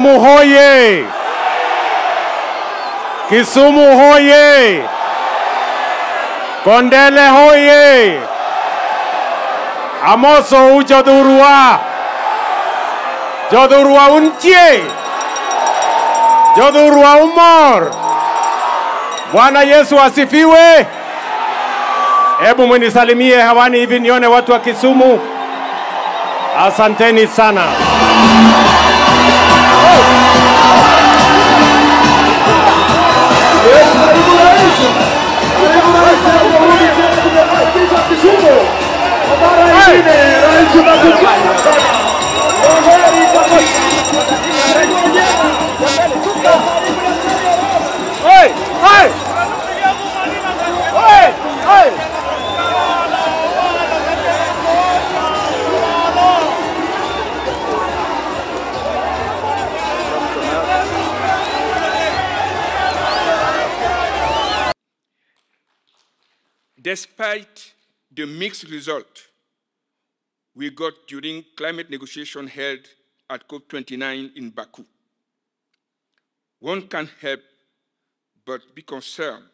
Kisumu hoye! Kisumu hoye! Kondele hoye! Amoso ujodurua! Jodurua untie! Jodurua umor! Bwana Yesu asifiwe! Hebu mnisalimie hewani hivi nione watu wa Kisumu. Asanteni sana. Despite the mixed result we got during climate negotiations held at COP29 in Baku, one can't help but be concerned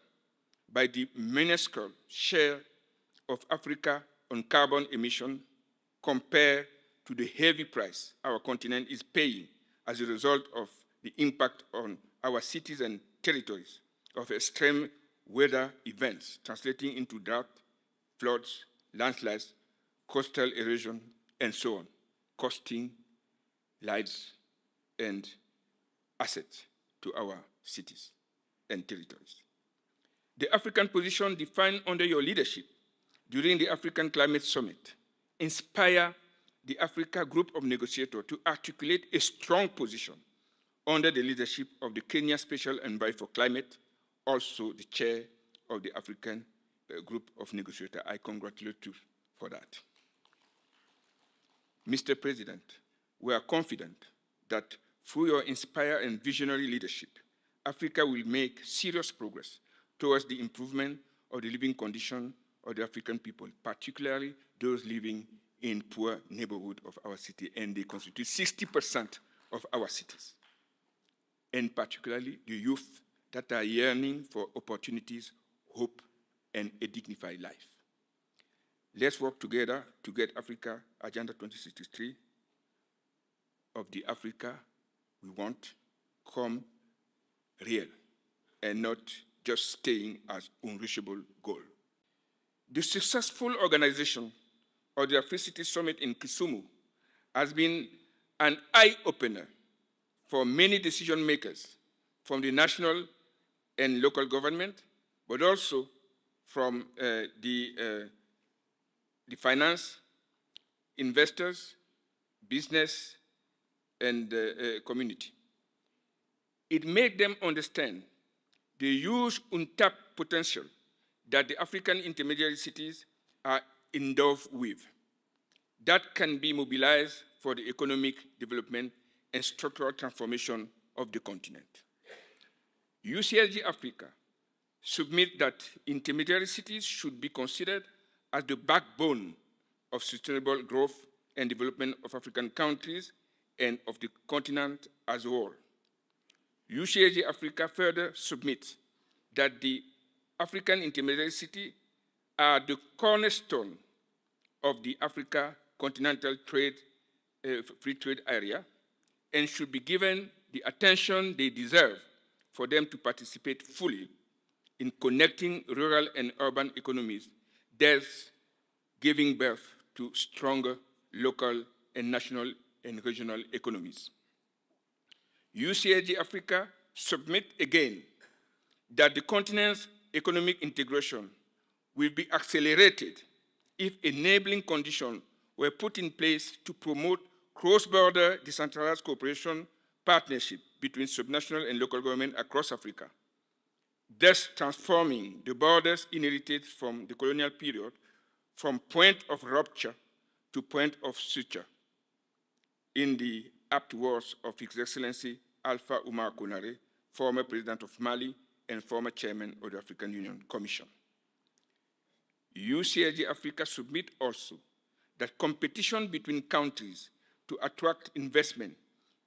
by the minuscule share of Africa on carbon emission compared to the heavy price our continent is paying as a result of the impact on our cities and territories of extreme weather events translating into drought, floods, landslides, coastal erosion, and so on, costing lives and assets to our cities and territories. The African position defined under your leadership during the African Climate Summit inspired the Africa Group of Negotiators to articulate a strong position under the leadership of the Kenya Special Envoy for Climate, also the chair of the African Group of Negotiators. I congratulate you for that. Mr. President, we are confident that through your inspired and visionary leadership, Africa will make serious progress towards the improvement of the living condition of the African people, particularly those living in poor neighborhoods of our city, and they constitute 60% of our cities, and particularly the youth that are yearning for opportunities, hope, and a dignified life. Let's work together to get Africa Agenda 2063 of the Africa we want come real and not just staying as unreachable goal. The successful organization of the Africity Summit in Kisumu has been an eye-opener for many decision makers from the national and local government, but also from the finance, investors, business, and community. It made them understand the huge untapped potential that the African intermediary cities are endowed with that can be mobilized for the economic development and structural transformation of the continent. UCLG Africa submit that intermediary cities should be considered as the backbone of sustainable growth and development of African countries and of the continent as a whole. UCLG Africa further submits that the African intermediary cities are the cornerstone of the Africa continental free trade area and should be given the attention they deserve for them to participate fully in connecting rural and urban economies, thus giving birth to stronger local and national and regional economies. UCLG Africa submit again that the continent's economic integration will be accelerated if enabling conditions were put in place to promote cross-border decentralized cooperation partnership between subnational and local government across Africa, thus transforming the borders inherited from the colonial period from point of rupture to point of suture, in the apt words of His Excellency Alpha Oumar Konaré, former President of Mali and former Chairman of the African Union Commission. UCLG Africa submit also that competition between countries to attract investment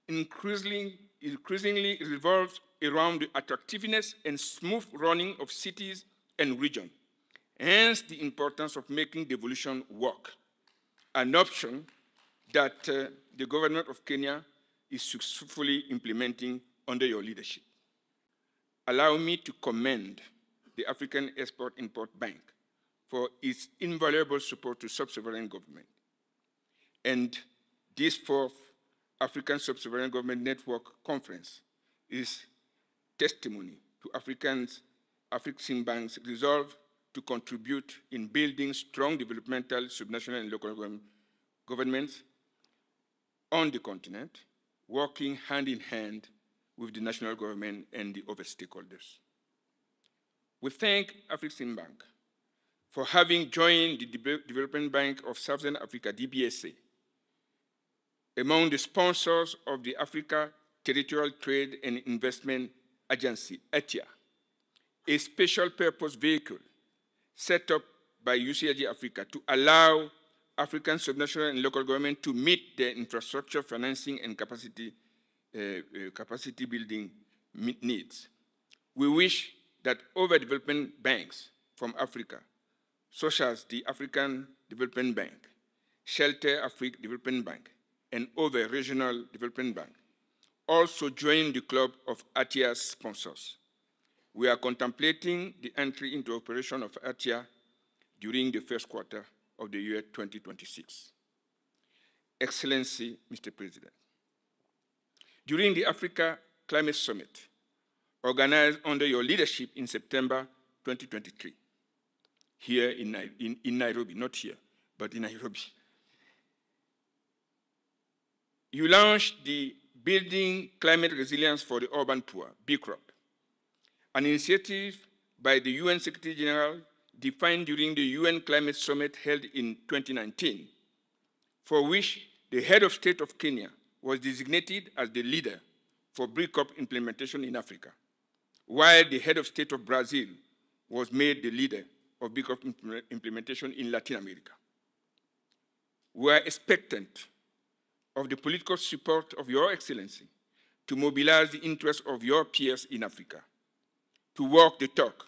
increasingly increasingly revolves around the attractiveness and smooth running of cities and regions, hence the importance of making devolution work, an option that the government of Kenya is successfully implementing under your leadership. Allow me to commend the African Export-Import Bank for its invaluable support to sub-sovereign government. And this fourth African Sub-Sovereign Government Network Conference is testimony to African banks' resolve to contribute in building strong developmental, subnational, and local governments on the continent, working hand in hand with the national government and the other stakeholders. We thank Afreximbank for having joined the Development Bank of Southern Africa, DBSA, among the sponsors of the Africa Territorial Trade and Investment Agency, ATIA, a special purpose vehicle set up by UCIG Africa to allow African subnational and local government to meet their infrastructure financing and capacity building needs. We wish that other development banks from Africa, such as the African Development Bank, Shelter Africa Development Bank, and other regional development banks, also join the club of ATIA's sponsors. We are contemplating the entry into operation of ATIA during the first quarter of the year 2026. Excellency, Mr. President, during the Africa Climate Summit, organized under your leadership in September 2023, here in Nairobi, not here, but in Nairobi, you launched the Building Climate Resilience for the Urban Poor, BCROP, an initiative by the UN Secretary General defined during the UN Climate Summit held in 2019, for which the head of state of Kenya was designated as the leader for BCROP implementation in Africa, while the head of state of Brazil was made the leader of BCROP implementation in Latin America. We are expectant of the political support of Your Excellency to mobilize the interests of your peers in Africa, to walk the talk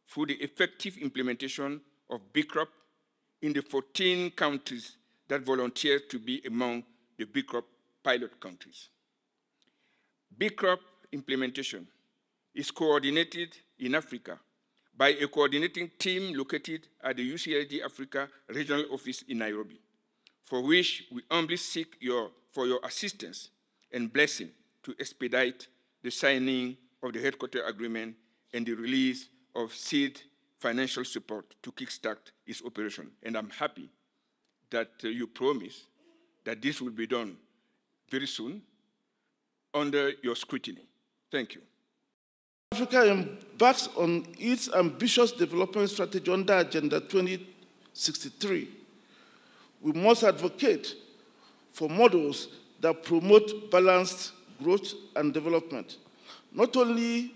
through the effective implementation of BCROP in the 14 countries that volunteered to be among the BCROP pilot countries. BCROP implementation is coordinated in Africa by a coordinating team located at the UCID Africa Regional Office in Nairobi, for which we humbly seek for your assistance and blessing to expedite the signing of the headquarter agreement and the release of seed financial support to kickstart its operation. And I'm happy that you promise that this will be done very soon under your scrutiny. Thank you. Africa embarks on its ambitious development strategy under Agenda 2063. We must advocate for models that promote balanced growth and development, not only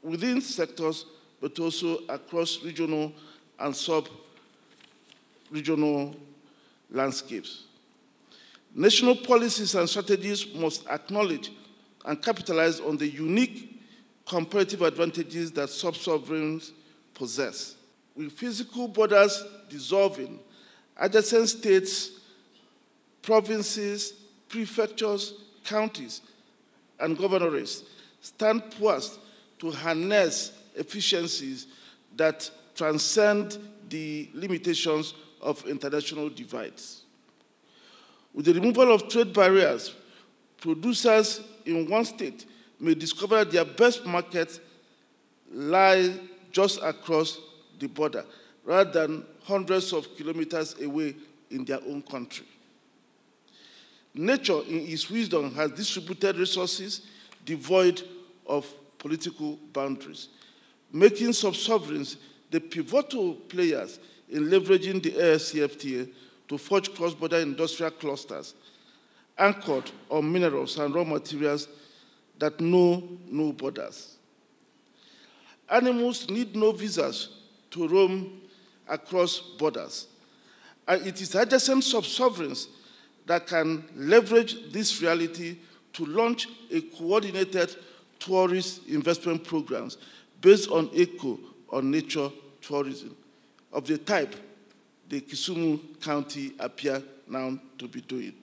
within sectors, but also across regional and sub-regional landscapes. National policies and strategies must acknowledge and capitalize on the unique comparative advantages that sub-sovereigns possess. With physical borders dissolving, adjacent states, provinces, prefectures, counties, and governorates stand poised to harness efficiencies that transcend the limitations of international divides. With the removal of trade barriers, producers in one state may discover their best markets lie just across the border, rather than hundreds of kilometers away in their own country. Nature, in its wisdom, has distributed resources devoid of political boundaries, making sub-sovereigns the pivotal players in leveraging the AFCFTA to forge cross-border industrial clusters anchored on minerals and raw materials that know no borders. Animals need no visas to roam across borders, and it is adjacent sub-sovereigns that can leverage this reality to launch a coordinated tourist investment programs based on eco or nature tourism of the type the Kisumu County appear now to be doing.